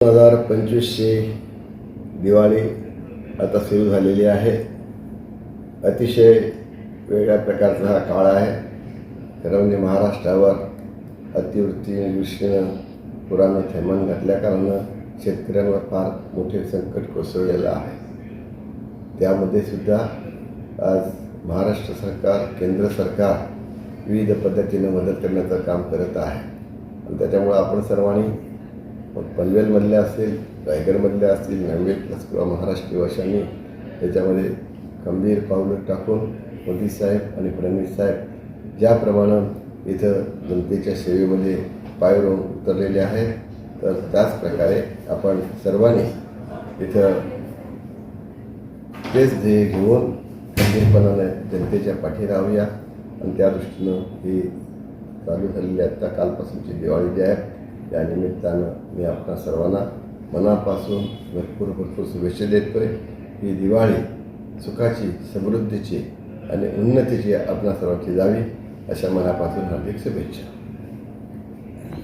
2025ची दिवाळी आता सुरू झालेली आहे. अतिशय वेगळ्या प्रकारचा हा काळ आहे. खरं म्हणजे महाराष्ट्रावर अतिवृष्टीनं पुरानं थैमान घातल्याकारणानं शेतकऱ्यांवर फार मोठे संकट कोसळलेलं आहे. त्यामध्ये सुद्धा आज महाराष्ट्र सरकार, केंद्र सरकार विविध पद्धतीनं मदत करण्याचं काम करत आहे. आणि त्याच्यामुळं आपण सर्वांनी पनवेलमधले असतील, रायगडमधले असतील, नांदेड प्लस किंवा महाराष्ट्र निवाशांनी त्याच्यामध्ये खंबीर पावलं टाकून मोदी साहेब आणि फडणवीस साहेब ज्याप्रमाणे इथं जनतेच्या सेवेमध्ये पाय रोवून उतरलेले आहेत, तर त्याच प्रकारे आपण सर्वांनी इथं तेच ध्येय घेऊन खंबीरपणाने जनतेच्या पाठी राहूया. आणि त्या दृष्टीनं ही चालू झालेली आत्ता कालपासूनची दिवाळी जी आहे, या निमित्तानं मी आपणा सर्वांना मनापासून भरपूर शुभेच्छा देतोय. ही दिवाळी सुखाची, समृद्धीची आणि उन्नतीची आपणा सर्वांची जावी, अशा मनापासून हार्दिक शुभेच्छा.